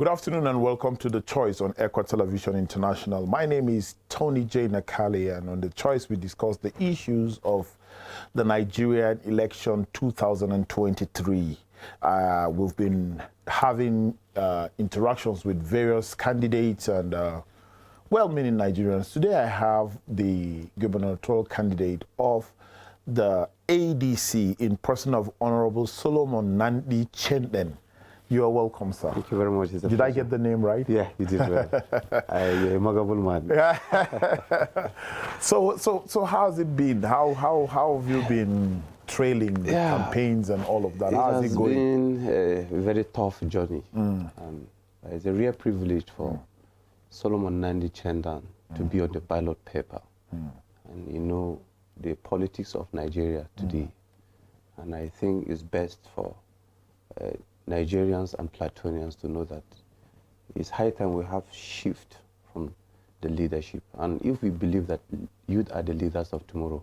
Good afternoon and welcome to The Choice on Equa Television International. My name is Tony J. Nakali, and on The Choice we discuss the issues of the Nigerian election 2023. We've been having interactions with various candidates and well-meaning Nigerians. Today I have the gubernatorial candidate of the ADC in person of Honorable Solomon Nandi Chenden. You are welcome, sir. Thank you very much. Did I get the name right? Yeah, you did well. You're a magable man. So how's it been? How have you been trailing the campaigns and all of that? How's it going? It's been a very tough journey. It's a real privilege for Solomon Nandi Chendan to be on the ballot paper. And you know the politics of Nigeria today. And I think it's best for Nigerians and Platonians to know that it's high time we have shift from the leadership. And if we believe that youth are the leaders of tomorrow,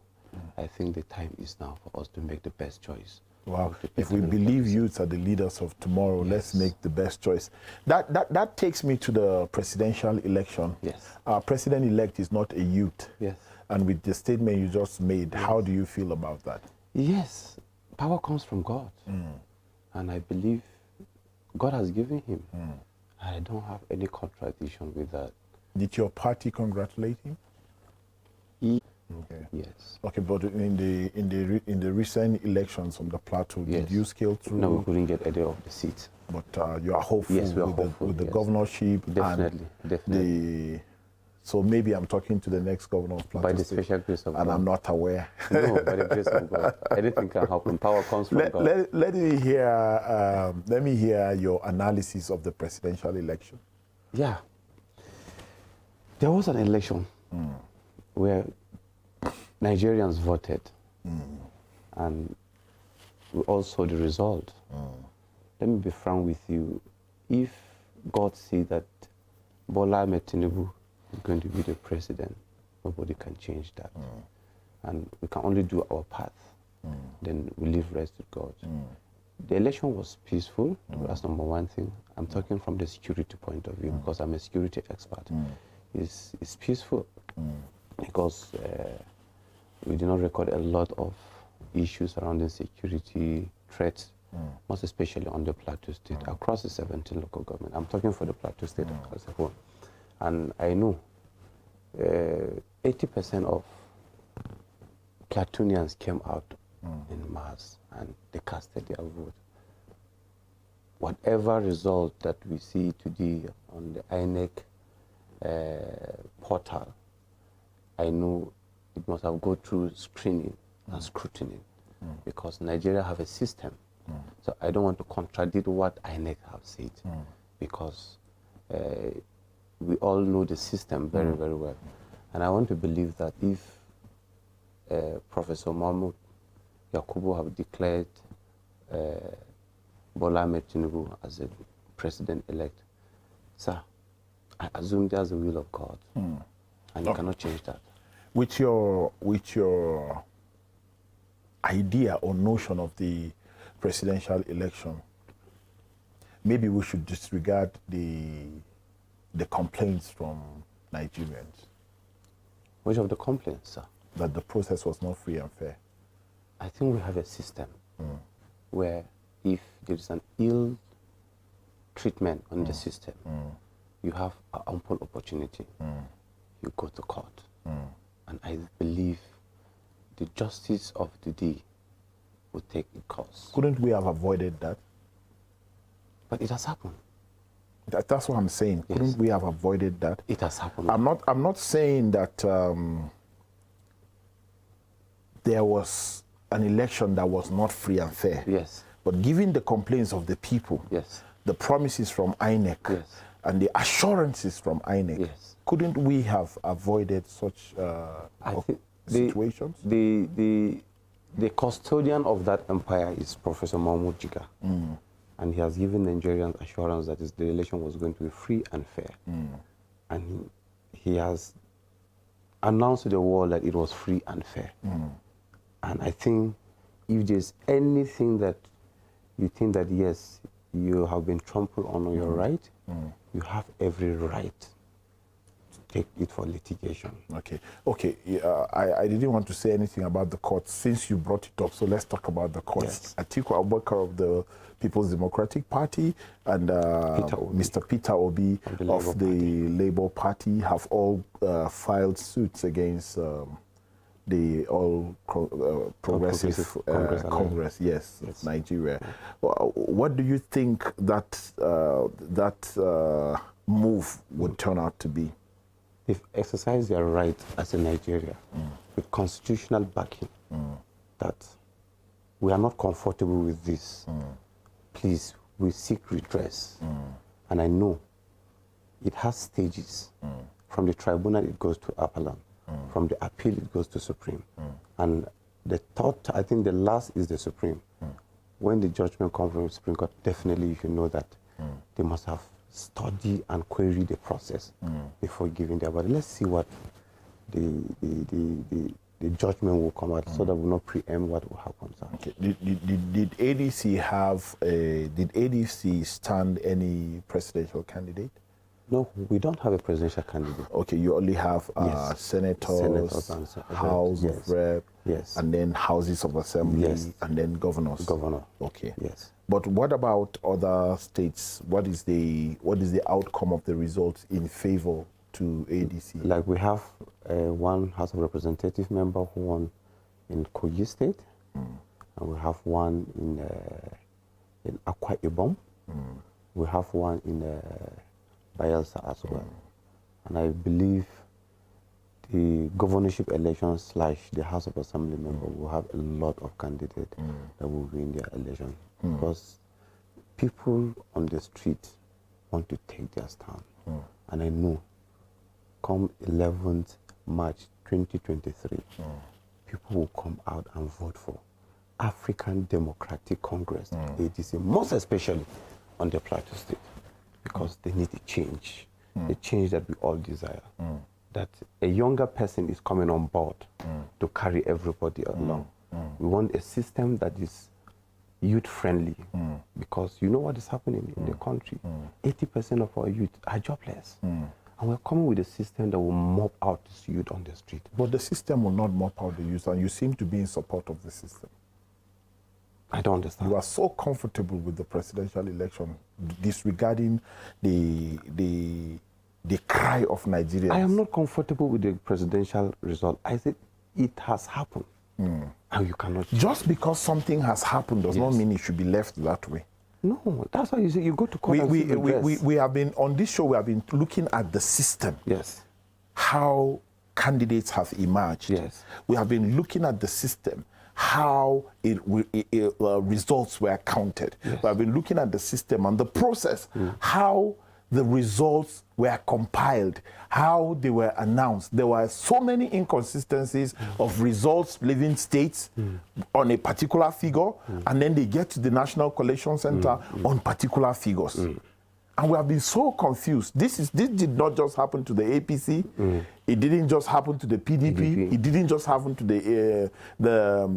I think the time is now for us to make the best choice. Wow. If we believe youths are the leaders of tomorrow, let's make the best choice. That takes me to the presidential election. Yes. Our president-elect is not a youth. Yes. And with the statement you just made, how do you feel about that? Yes. Power comes from God. And I believe God has given him. I don't have any contradiction with that. Did your party congratulate him? Okay. Yes. Okay, but in the recent elections on the plateau, did you scale through? No, we couldn't get any of the seats. But you are hopeful, yes, we are hopeful with the governorship. Definitely, definitely. So maybe I'm talking to the next governor of Plateau By the State, special grace of God. and I'm not aware. No, by the grace of God. Anything can happen. Power comes from God. Let me hear your analysis of the presidential election. Yeah. There was an election where Nigerians voted, and we all saw the result. Let me be frank with you. If God sees that Bola Ahmed Tinubu is going to be the president, nobody can change that. And we can only do our path. Then we leave rest with God. The election was peaceful. That's number one thing. I'm talking from the security point of view because I'm a security expert. It's peaceful because we did not record a lot of issues surrounding security threats, most especially on the Plateau State, across the 17 local government. I'm talking for the Plateau State as a whole. And I know 80% of Platonians came out in mass and they casted their vote. Whatever result that we see today on the INEC portal, I know it must have gone through screening and scrutiny because Nigeria have a system. So I don't want to contradict what INEC have said because we all know the system very, very well. And I want to believe that if Professor Mahmoud Yakubu have declared Bola Ahmed Tinubu as a president-elect, sir, I assume there's the will of God, and you cannot change that. With your idea or notion of the presidential election, maybe we should disregard the complaints from Nigerians. Which of the complaints, sir? That the process was not free and fair. I think we have a system where if there is an ill treatment on the system, you have an ample opportunity. You go to court. And I believe the justice of the day will take its course. Couldn't we have avoided that? But it has happened. That's what I'm saying. Yes. Couldn't we have avoided that? It has happened. I'm not saying that there was an election that was not free and fair. Yes. But given the complaints of the people, the promises from INEC, and the assurances from INEC, couldn't we have avoided such situations? The custodian of that empire is Professor Mahmoud Jiga. And he has given Nigerians assurance that the election was going to be free and fair. And he has announced to the world that it was free and fair. And I think if there's anything that you think that, yes, you have been trampled on your right, you have every right to take it for litigation. Okay. Okay. I didn't want to say anything about the courts since you brought it up. So let's talk about the courts. Yes. Atiku Abubakar of the People's Democratic Party and Mr. Peter Obi of the Labour Party have all filed suits against the Progressive Congress, yes, Nigeria. What do you think that move would turn out to be? They've exercised their right as a Nigeria with constitutional backing that we are not comfortable with this. Please, we seek redress. And I know it has stages. From the tribunal, it goes to appellant. From the appeal, it goes to Supreme. And the thought, I think the last is the Supreme. When the judgment comes from the Supreme Court, definitely you should know that they must have studied and queried the process before giving their body. Let's see what the judgment will come out so that we'll not preempt what will happen. Okay. Did ADC stand any presidential candidate? No, we don't have a presidential candidate. Okay, you only have senators and House of Rep, and then Houses of Assembly, and then governors. Governor. Okay. Yes. But what about other states? What is the outcome of the results in favor to ADC? Like we have one House of Representative member who won in Kogi State, and we have one in Akwa Ibom. We have one in Bayelsa as well. And I believe the governorship elections / the House of Assembly member will have a lot of candidates that will win their election. Because people on the street want to take their stand. And I know come 11th March 2023, people will come out and vote for African Democratic Congress, ADC, most especially on the Plateau State. Because they need a change, the change that we all desire. That a younger person is coming on board to carry everybody along. We want a system that is youth-friendly, because you know what is happening in the country. 80% of our youth are jobless. And we're coming with a system that will mop out this youth on the street. But the system will not mop out the youth, and you seem to be in support of the system. I don't understand. You are so comfortable with the presidential election, disregarding the cry of Nigerians. I am not comfortable with the presidential result. I said it has happened, and you cannot. Just because something has happened does not mean it should be left that way. No, that's why you say you go to court. We have been on this show. We have been looking at the system. Yes. How candidates have emerged. Yes. We have been looking at the system. How results were counted. Yes. We have been looking at the system and the process, how the results were compiled, how they were announced. There were so many inconsistencies of results leaving states on a particular figure, and then they get to the National Collection Center on particular figures. And we have been so confused. This did not just happen to the APC. It didn't just happen to the PDP. It didn't just happen to the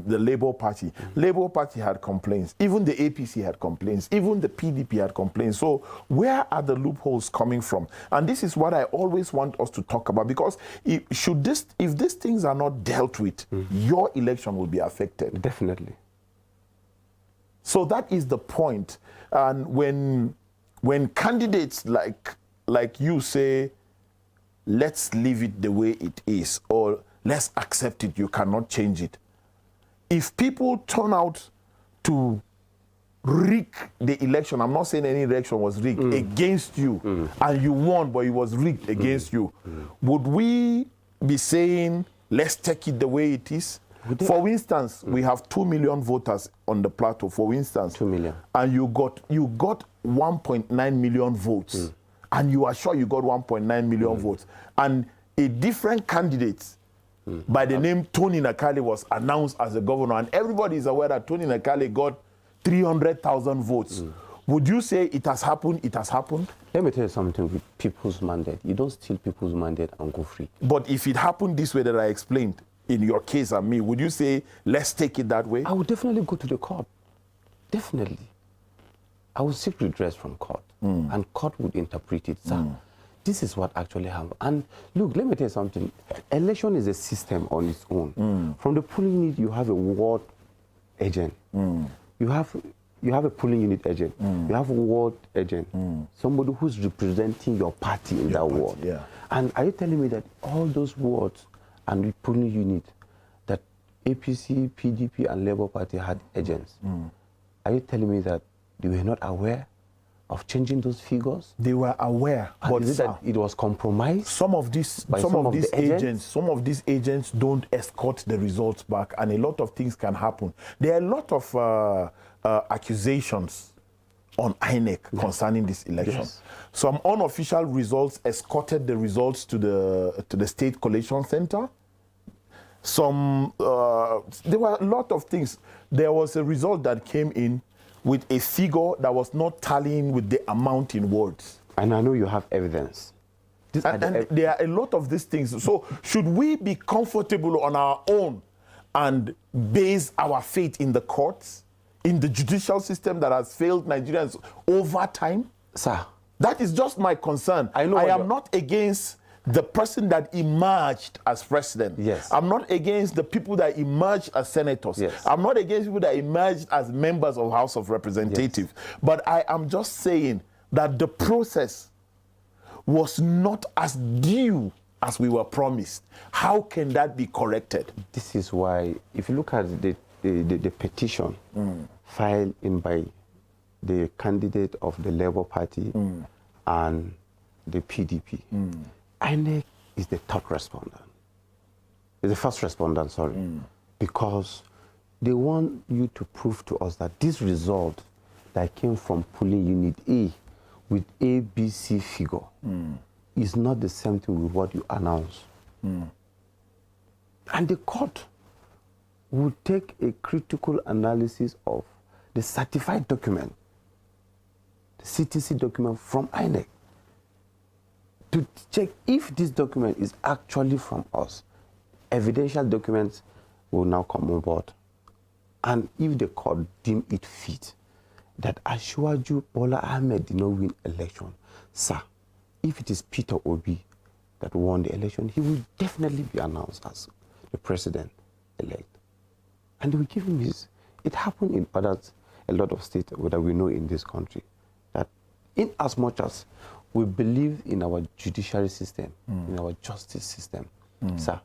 Labour Party. Labour Party had complaints. Even the APC had complaints. Even the PDP had complaints. So where are the loopholes coming from? And this is what I always want us to talk about, because if these things are not dealt with, your election will be affected. Definitely. So that is the point. And when candidates like you say, let's leave it the way it is, or let's accept it, you cannot change it. If people turn out to rig the election, I'm not saying any election was rigged against you, and you won, but it was rigged against you, would we be saying, let's take it the way it is? For instance, we have 2 million voters on the plateau, for instance. 2 million. And you got 1.9 million votes. And you are sure you got 1.9 million votes. And a different candidate by the name Tony Nakale was announced as the governor. And everybody is aware that Tony Nakale got 300,000 votes. Would you say it has happened? It has happened? Let me tell you something with people's mandate. You don't steal people's mandate and go free. But if it happened this way that I explained, in your case and me, would you say, let's take it that way? I would definitely go to the court. Definitely. I will seek redress from court, and court would interpret it. Sir, this is what actually happened. And look, let me tell you something. Election is a system on its own. From the polling unit, you have a ward agent. You have a polling unit agent. You have a ward agent. Somebody who's representing your party in that ward. Yeah. And are you telling me that all those wards and the polling unit, that APC, PDP, and Labour Party had agents? Are you telling me that they were not aware of changing those figures? They were aware, And but is it that it was compromised? some of these agents don't escort the results back, and a lot of things can happen. There are a lot of accusations on INEC concerning this election. Yes. Some unofficial results escorted the results to the State Collation Center. Some there were a lot of things. There was a result that came in with a figure that was not tallying with the amount in words. And I know you have evidence. And there are a lot of these things. So should we be comfortable on our own and base our faith in the courts, in the judicial system that has failed Nigerians over time? Sir. That is just my concern. I am not against the person that emerged as president. Yes. I'm not against the people that emerged as senators. Yes. I'm not against people that emerged as members of House of Representatives. Yes. But I am just saying that the process was not as due as we were promised. How can that be corrected? This is why, if you look at the petition filed in by the candidate of the Labour Party and the PDP, INEC is the third respondent. It's the first respondent, sorry. Because they want you to prove to us that this result that came from polling unit A with ABC figure is not the same thing with what you announce. And the court would take a critical analysis of the certified document, the CTC document from INEC, to check if this document is actually from us. Evidential documents will now come on board. And if the court deem it fit that Asiwaju Bola Ahmed did not win election, sir, if it is Peter Obi that won the election, he will definitely be announced as the president-elect. And they will give him his... It happened in a lot of states that we know in this country, that in as much as we believe in our judiciary system, in our justice system, sir,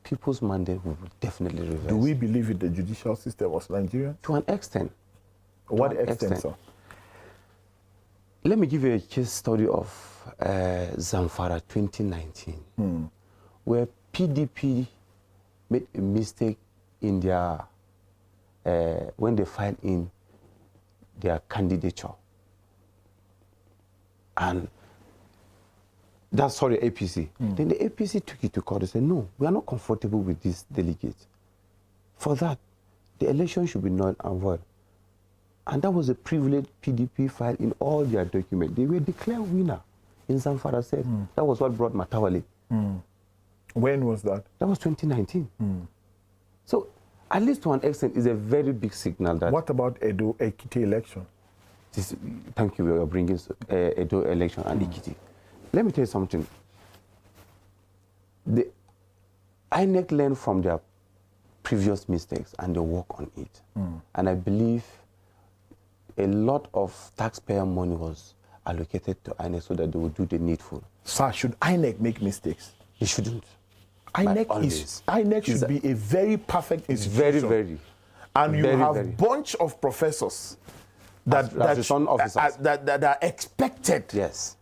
people's mandate will definitely reverse. Do we believe in the judicial system of Nigeria? To an extent. What extent, sir? Let me give you a case study of Zamfara 2019, where PDP made a mistake in their, when they filed in their candidature. And that's, sorry, APC. Then the APC took it to court and said, no, we are not comfortable with this delegate. For that, the election should be null and void. And that was a privileged PDP file in all their documents. They were declared winner in Zamfara State. That was what brought Matawale. When was that? That was 2019. So, at least to an extent, it's a very big signal that... What about Edo Ekiti election? Thank you, we are bringing Edo election and Ekiti. Let me tell you something. The INEC learned from their previous mistakes and they work on it. And I believe a lot of taxpayer money was allocated to INEC so that they would do the needful. Sir, should INEC make mistakes? It shouldn't. INEC should be a very perfect institution. Very, very. And you have a bunch of professors that are expected. Yes.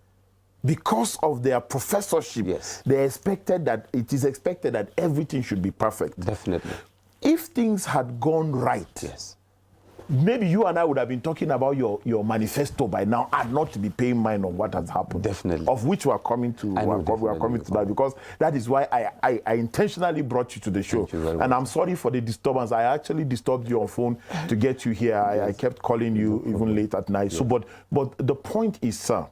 Because of their professorship, yes, it is expected that everything should be perfect. Definitely. If things had gone right, yes, maybe you and I would have been talking about your manifesto by now and not to be paying mind on what has happened. Definitely. Of which we are coming to that, because that is why I intentionally brought you to the show. And I'm sorry for the disturbance. I actually disturbed you on phone to get you here. I kept calling you even late at night. Yeah. So, but the point is, sir,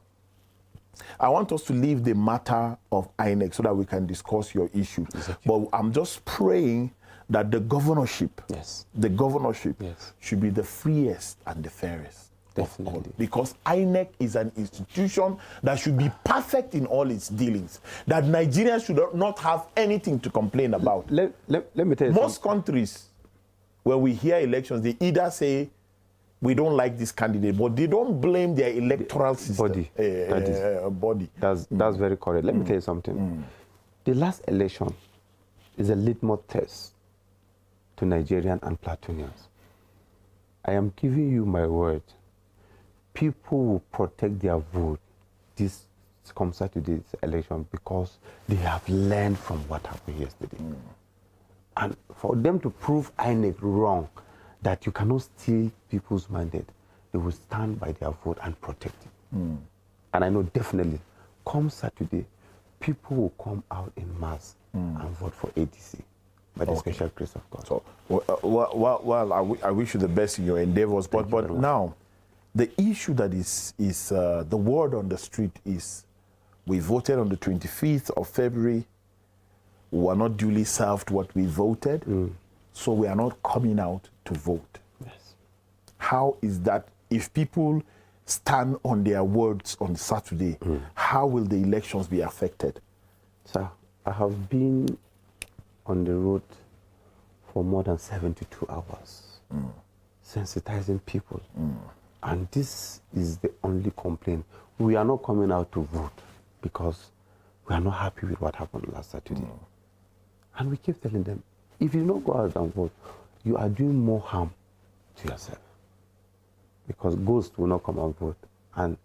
I want us to leave the matter of INEC so that we can discuss your issue. Exactly. But I'm just praying that the governorship, yes, should be the freest and the fairest. Definitely. Because INEC is an institution that should be perfect in all its dealings, that Nigerians should not have anything to complain about. Let me tell you Most something. countries, when we hear elections, they either say, we don't like this candidate, but they don't blame their electoral system. Body. That's very correct. Let me tell you something. The last election is a litmus test to Nigerian and Platonians. I am giving you my word. People will protect their vote this comes to this election because they have learned from what happened yesterday. And for them to prove INEC wrong, that you cannot steal people's mandate, they will stand by their vote and protect it. And I know definitely, come Saturday, people will come out in mass and vote for ADC by the special grace of God. So, well, I wish you the best in your endeavors. But now, the issue that is the word on the street is, we voted on the 25th of February. We were not duly served what we voted, so we are not coming out to vote. Yes. How is that? If people stand on their words on Saturday, how will the elections be affected? Sir, I have been on the road for more than 72 hours, sensitizing people. And this is the only complaint. We are not coming out to vote because we are not happy with what happened last Saturday. And we keep telling them, if you don't go out and vote, you are doing more harm to yourself. Because ghosts will not come and vote. And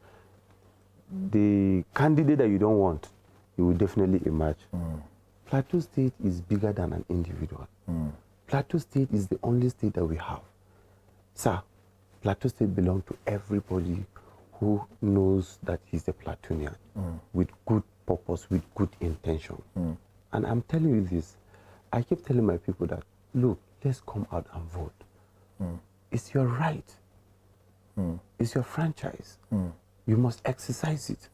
the candidate that you don't want, you will definitely emerge. Plateau State is bigger than an individual. Plateau State is the only state that we have. Sir, Plateau State belongs to everybody who knows that he's a Platonian with good purpose, with good intention. And I'm telling you this, I keep telling my people that, look, let's come out and vote. It's your right. It's your franchise. You must exercise it.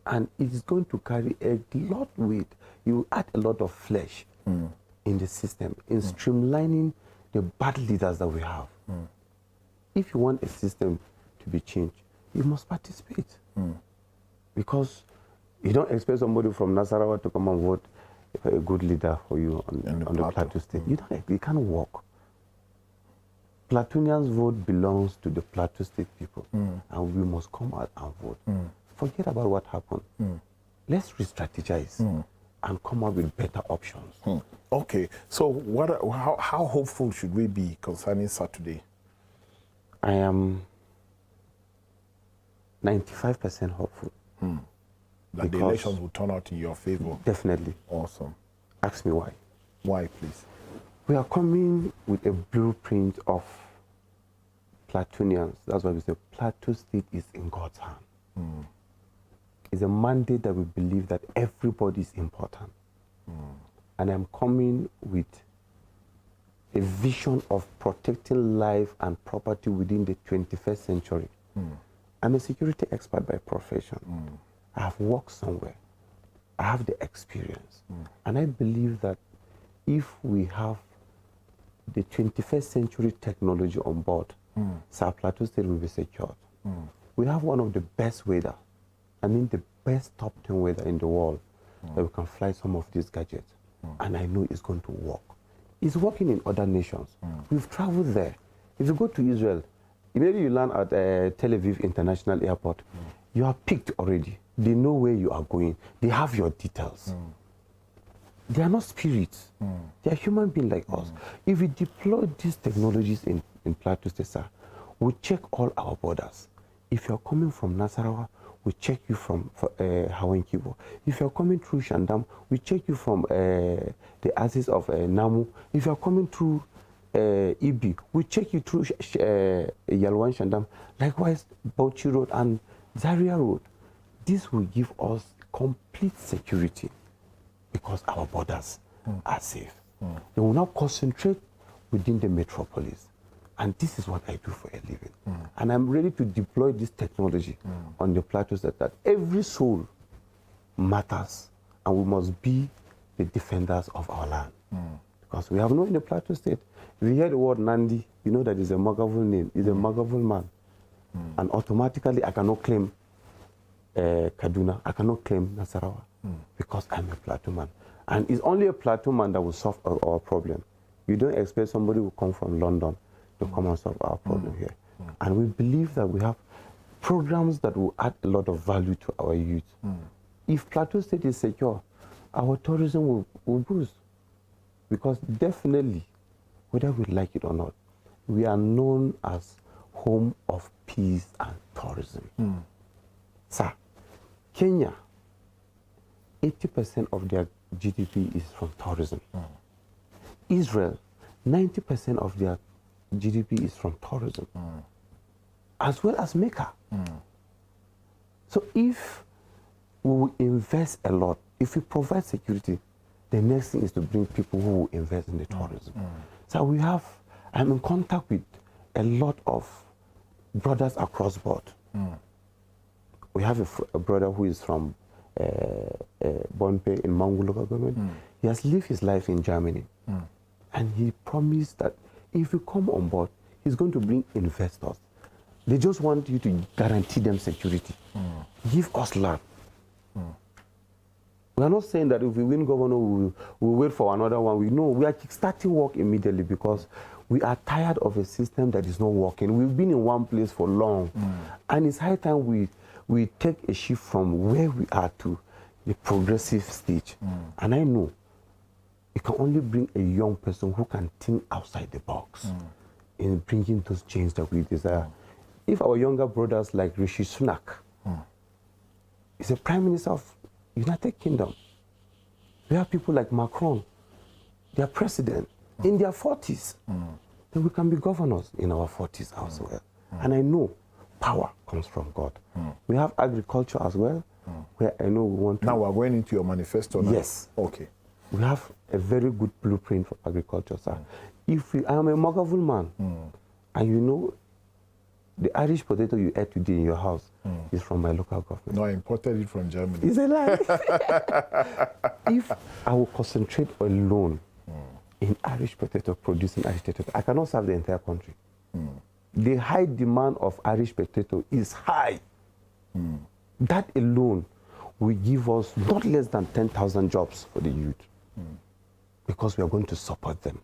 And it is going to carry a lot of weight. You add a lot of flesh in the system, in streamlining the bad leaders that we have. If you want a system to be changed, you must participate. Because you don't expect somebody from Nasarawa to come and vote for a good leader for you on the Plateau State. You can't walk. Platonians' vote belongs to the Plateau State people, and we must come out and vote. Forget about what happened. Let's re-strategize and come up with better options. Okay, so how hopeful should we be concerning Saturday? I am 95% hopeful. That the elections will turn out in your favor? Definitely. Awesome. Ask me why. Why, please? We are coming with a blueprint of Platonians. That's why we say Plateau State is in God's hand. It's a mandate that we believe that everybody is important. And I'm coming with a vision of protecting life and property within the 21st century. I'm a security expert by profession. I have worked somewhere. I have the experience. And I believe that if we have the 21st century technology on board, South Plateau State will be secured. We have one of the best weather, I mean the best top 10 weather in the world, that we can fly some of these gadgets. And I know it's going to work. It's working in other nations. We've traveled there. If you go to Israel, maybe you land at Tel Aviv International Airport, you are picked already. They know where you are going. They have your details. They are not spirits. They are human beings like us. If we deploy these technologies in Plateau State, sir, we check all our borders. If you're coming from Nasarawa, we check you from Hawan Kibo. If you're coming through Shandam, we check you from the axis of Namu. If you're coming through Ibi, we check you through Yalwan Shandam. Likewise, Bauchi Road and Zaria Road. This will give us complete security because our borders are safe. They will now concentrate within the metropolis. And this is what I do for a living. And I'm ready to deploy this technology on the Plateau State, that every soul matters, and we must be the defenders of our land. Because we have known in the Plateau State, if you hear the word Nandi, you know that is a Magavul name, he's a Magavul man. And automatically I cannot claim Kaduna, I cannot claim Nasarawa because I'm a Plateau man. And it's only a Plateau man that will solve our problem. You don't expect somebody who come from London to come and solve our problem here. And we believe that we have programs that will add a lot of value to our youth. If Plateau State is secure, our tourism will boost. Because definitely, whether we like it or not, we are known as home of peace and tourism. Sir, Kenya, 80% of their GDP is from tourism. Israel, 90% of their GDP is from tourism, as well as Mecca. So if we will invest a lot, if we provide security, the next thing is to bring people who will invest in the tourism. So I'm in contact with a lot of brothers across board. We have a brother who is from Bonpe in Mangu local government. He has lived his life in Germany. And he promised that if you come on board, he's going to bring investors. They just want you to guarantee them security. Give us land. We are not saying that if we win governor, we'll wait for another one. We are starting work immediately because we are tired of a system that is not working. We've been in one place for long. And it's high time we take a shift from where we are to the progressive stage. And I know it can only bring a young person who can think outside the box in bringing those change that we desire. If our younger brothers like Rishi Sunak is a prime minister of United Kingdom, we have people like Macron, they are president in their 40s, then we can be governors in our 40s as well. And I know power comes from God. We have agriculture as well, where I know we want to... Now we're going into your manifesto now. Yes. Okay. We have a very good blueprint for agriculture, sir. If I am a Mogavul man, and you know, the Irish potato you ate today in your house is from my local government. No, I imported it from Germany. It's a lie. If I will concentrate alone in Irish potato, producing Irish potato, I cannot serve the entire country. The high demand of Irish potato is high. That alone will give us not less than 10,000 jobs for the youth because we are going to support them.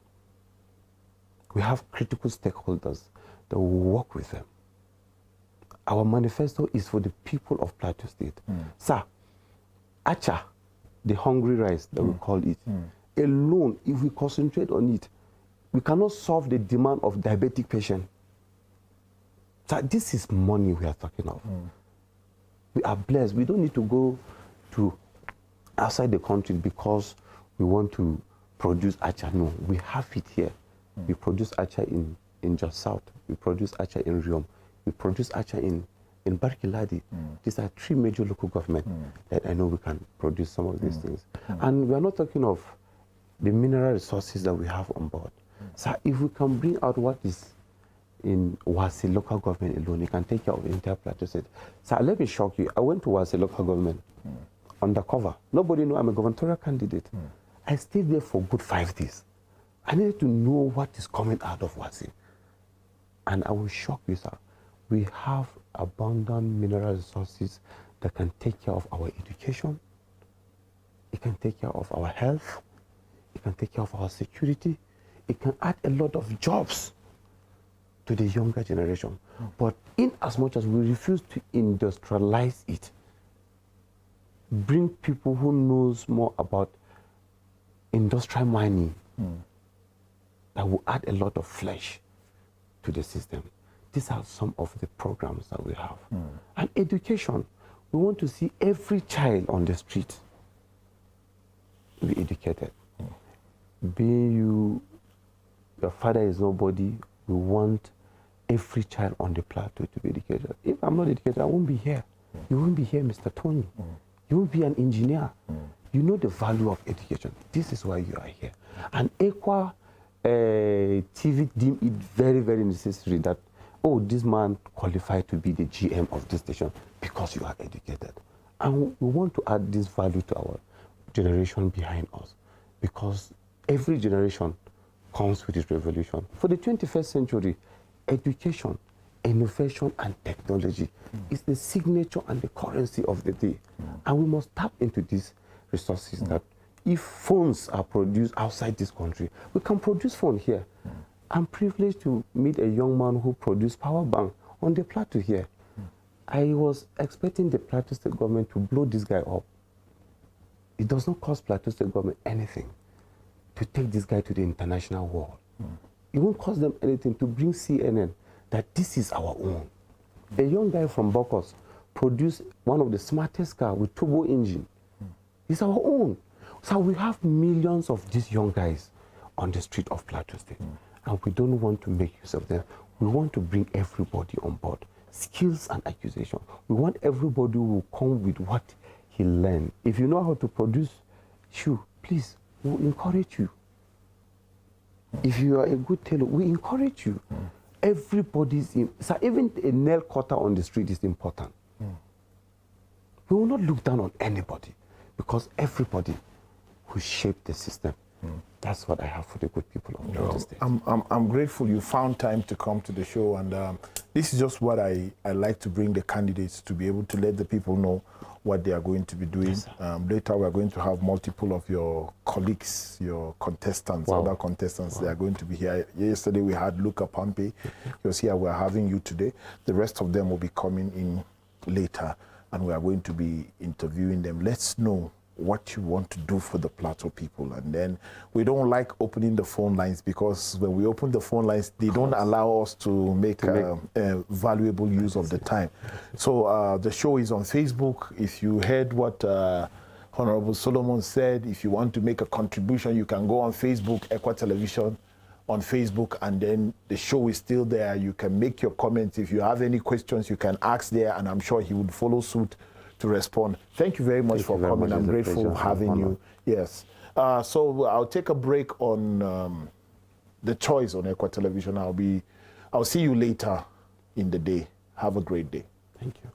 We have critical stakeholders that will work with them. Our manifesto is for the people of Plateau State. Sir, acha, the hungry rice that we call it, alone, if we concentrate on it, we cannot solve the demand of diabetic patients. So this is money we are talking of. We are blessed. We don't need to go to outside the country because we want to produce acha. No, we have it here. We produce acha in Jos South. We produce acha in Riom. We produce acha in Barkiladi. These are 3 major local governments that I know we can produce some of these things. And we are not talking of the mineral resources that we have on board. So if we can bring out what is in Wasi local government alone, it can take care of the entire Plateau State. So let me shock you. I went to Wasi local government undercover. Nobody knew I'm a gubernatorial candidate. I stayed there for good 5 days. I needed to know what is coming out of Wasi. And I will shock you, sir. We have abundant mineral resources that can take care of our education. It can take care of our health. It can take care of our security. It can add a lot of jobs to the younger generation. But in as much as we refuse to industrialize it, bring people who knows more about industrial mining that will add a lot of flesh to the system. These are some of the programs that we have. And education, we want to see every child on the street be educated. Being your father is nobody, we want every child on the plateau to be educated. If I'm not educated, I won't be here. You won't be here, Mr. Tony. You won't be an engineer. You know the value of education. This is why you are here. And EQUA TV deemed it very, very necessary that, oh, this man qualified to be the GM of this station because you are educated. And we want to add this value to our generation behind us because every generation comes with its revolution. For the 21st century, education innovation and technology is the signature and the currency of the day. And we must tap into these resources that if phones are produced outside this country, we can produce phone here. I'm privileged to meet a young man who produced power bank on the plateau here. I was expecting the Plateau State government to blow this guy up. It does not cost Plateau State government anything to take this guy to the international world. It won't cost them anything to bring CNN that this is our own. A young guy from Bokos produced one of the smartest cars with turbo engine. It's our own. So we have millions of these young guys on the street of Plateau State. And we don't want to make use of them. We want to bring everybody on board. Skills and accusation. We want everybody who will come with what he learned. If you know how to produce shoe, please, we encourage you. If you are a good tailor, we encourage you. Everybody's in, so even a nail cutter on the street is important. We will not look down on anybody because everybody who shaped the system. That's what I have for the good people of Plateau State. I'm grateful you found time to come to the show, and this is just what I like to bring the candidates to be able to let the people know what they are going to be doing. Yes, later we are going to have multiple of your colleagues, your contestants, other contestants. They are going to be here. Yesterday we had Luca Pampe. He was here. We are having you today. The rest of them will be coming in later, and we are going to be interviewing them. Let's know what you want to do for the Plateau people. And then we don't like opening the phone lines because when we open the phone lines, they don't allow us to make valuable use of the time. So the show is on Facebook. If you heard what Honorable Solomon said, if you want to make a contribution, you can go on Facebook, Equa Television on Facebook, and then the show is still there. You can make your comments. If you have any questions, you can ask there, and I'm sure he would follow suit to respond. Thank you very much for coming. I'm grateful for having you. Yes. So I'll take a break on the choice on Equa Television. I'll see you later in the day. Have a great day. Thank you.